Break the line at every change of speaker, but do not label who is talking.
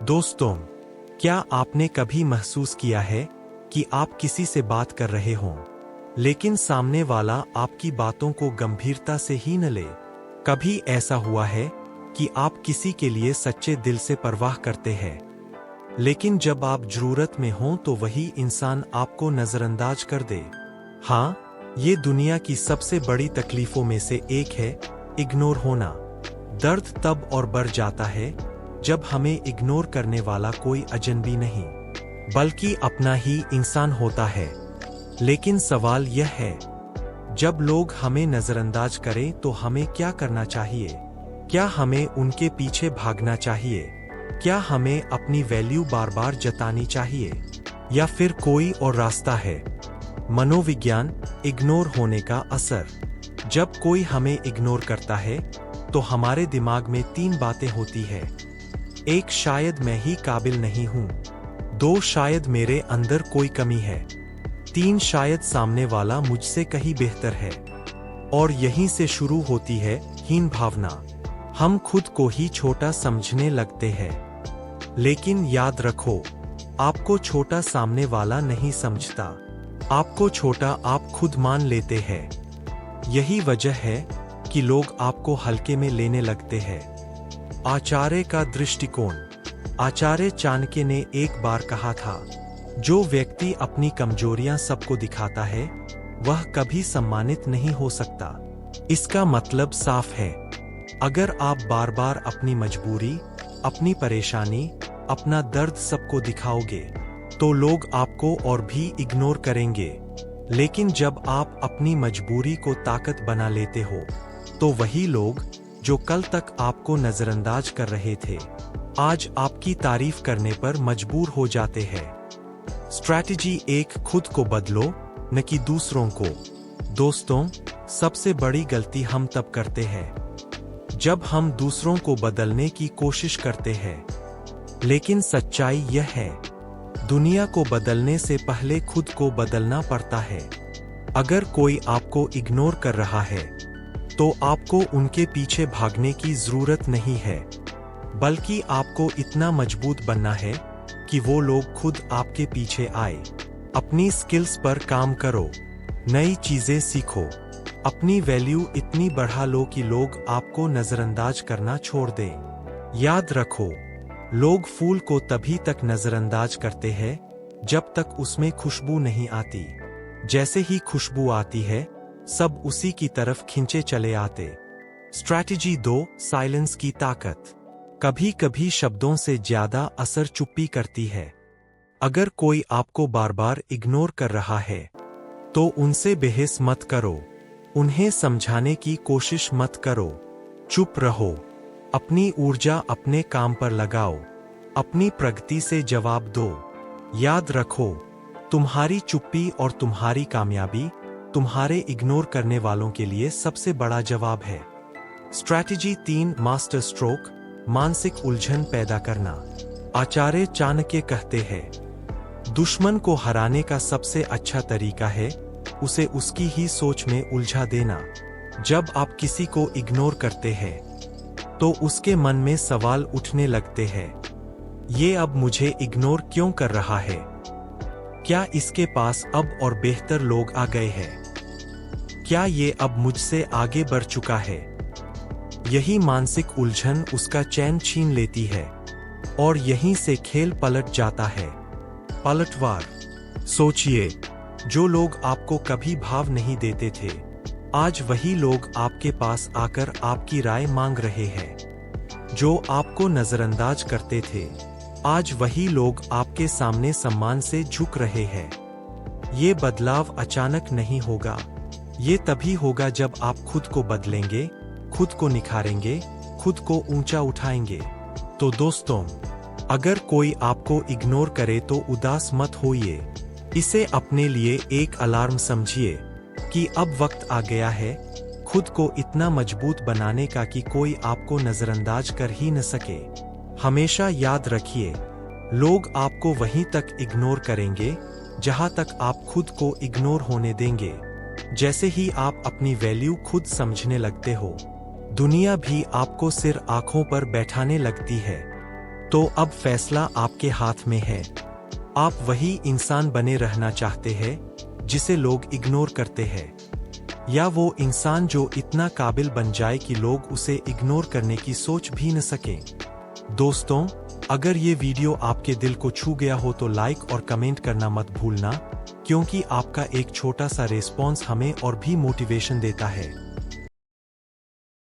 दोस्तों, क्या आपने कभी महसूस किया है कि आप किसी से बात कर रहे हों, लेकिन सामने वाला आपकी बातों को गंभीरता से ही न ले? कभी ऐसा हुआ है कि आप किसी के लिए सच्चे दिल से परवाह करते हैं, लेकिन जब आप जरूरत में हों तो वही इंसान आपको नजरअंदाज कर दे? हाँ, ये दुनिया की सबसे बड़ी तकलीफों में से एक है, इग्नोर होना। दर्द तब और बढ़ जाता है जब हमें इग्नोर करने वाला कोई अजनबी नहीं, बल्कि अपना ही इंसान होता है। लेकिन सवाल यह है, जब लोग हमें नजरअंदाज करें तो हमें क्या करना चाहिए? क्या हमें उनके पीछे भागना चाहिए? क्या हमें अपनी वैल्यू बार बार जतानी चाहिए, या फिर कोई और रास्ता है? मनोविज्ञान, इग्नोर होने का असर। जब कोई हमें इग्नोर करता है तो हमारे दिमाग में तीन बातें होती है। एक, शायद मैं ही काबिल नहीं हूं। दो, शायद मेरे अंदर कोई कमी है। तीन, शायद सामने वाला मुझसे कहीं बेहतर है। और यहीं से शुरू होती है हीन भावना। हम खुद को ही छोटा समझने लगते हैं। लेकिन याद रखो, आपको छोटा सामने वाला नहीं समझता। आपको छोटा आप खुद मान लेते हैं। यही वजह है कि लोग आपको हल्के में लेने लगते हैं। आचार्य का दृष्टिकोण। आचार्य चाणक्य ने एक बार कहा था, जो व्यक्ति अपनी कमजोरियां सबको दिखाता है वह कभी सम्मानित नहीं हो सकता। इसका मतलब साफ है, अगर आप बार बार अपनी मजबूरी, अपनी परेशानी, अपना दर्द सबको दिखाओगे तो लोग आपको और भी इग्नोर करेंगे। लेकिन जब आप अपनी मजबूरी को ताकत बना लेते हो तो वही लोग जो कल तक आपको नजरअंदाज कर रहे थे, आज आपकी तारीफ करने पर मजबूर हो जाते हैं। स्ट्रैटेजी एक, खुद को बदलो, न कि दूसरों को। दोस्तों, सबसे बड़ी गलती हम तब करते हैं जब हम दूसरों को बदलने की कोशिश करते हैं। लेकिन सच्चाई यह है, दुनिया को बदलने से पहले खुद को बदलना पड़ता है। अगर कोई आपको इग्नोर कर रहा है तो आपको उनके पीछे भागने की जरूरत नहीं है, बल्कि आपको इतना मजबूत बनना है कि वो लोग खुद आपके पीछे आए। अपनी स्किल्स पर काम करो, नई चीजें सीखो, अपनी वैल्यू इतनी बढ़ा लो कि लोग आपको नजरअंदाज करना छोड़ दें। याद रखो, लोग फूल को तभी तक नजरअंदाज करते हैं जब तक उसमें खुशबू नहीं आती। जैसे ही खुशबू आती है, सब उसी की तरफ खिंचे चले आते। स्ट्रैटेजी 2, साइलेंस की ताकत। कभी कभी शब्दों से ज्यादा असर चुप्पी करती है। अगर कोई आपको बार बार इग्नोर कर रहा है तो उनसे बहस मत करो, उन्हें समझाने की कोशिश मत करो। चुप रहो, अपनी ऊर्जा अपने काम पर लगाओ, अपनी प्रगति से जवाब दो। याद रखो, तुम्हारी चुप्पी और तुम्हारी कामयाबी तुम्हारे इग्नोर करने वालों के लिए सबसे बड़ा जवाब है। स्ट्रैटेजी 3, मास्टर स्ट्रोक, मानसिक उलझन पैदा करना। आचार्य चाणक्य कहते हैं, दुश्मन को हराने का सबसे अच्छा तरीका है उसे उसकी ही सोच में उलझा देना। जब आप किसी को इग्नोर करते हैं तो उसके मन में सवाल उठने लगते हैं, ये अब मुझे इग्नोर क्यों कर रहा है? क्या इसके पास अब और बेहतर लोग आ गए हैं? क्या ये अब मुझसे आगे बढ़ चुका है? यही मानसिक उलझन उसका चैन छीन लेती है और यहीं से खेल पलट जाता है। पलटवार। सोचिए, जो लोग आपको कभी भाव नहीं देते थे, आज वही लोग आपके पास आकर आपकी राय मांग रहे हैं। जो आपको नजरअंदाज करते थे, आज वही लोग आपके सामने सम्मान से झुक रहे हैं। ये बदलाव अचानक नहीं होगा, ये तभी होगा जब आप खुद को बदलेंगे, खुद को निखारेंगे, खुद को ऊंचा उठाएंगे। तो दोस्तों, अगर कोई आपको इग्नोर करे तो उदास मत होइए। इसे अपने लिए एक अलार्म समझिए कि अब वक्त आ गया है खुद को इतना मजबूत बनाने का कि कोई आपको नजरअंदाज कर ही न सके। हमेशा याद रखिए, लोग आपको वहीं तक इग्नोर करेंगे जहां तक आप खुद को इग्नोर होने देंगे। जैसे ही आप अपनी वैल्यू खुद समझने लगते हो, दुनिया भी आपको सिर आंखों पर बैठाने लगती है। तो अब फैसला आपके हाथ में है। आप वही इंसान बने रहना चाहते हैं जिसे लोग इग्नोर करते हैं, या वो इंसान जो इतना काबिल बन जाए कि लोग उसे इग्नोर करने की सोच भी न सकें। दोस्तों, अगर ये वीडियो आपके दिल को छू गया हो तो लाइक और कमेंट करना मत भूलना, क्योंकि आपका एक छोटा सा रिस्पॉन्स हमें और भी मोटिवेशन देता है।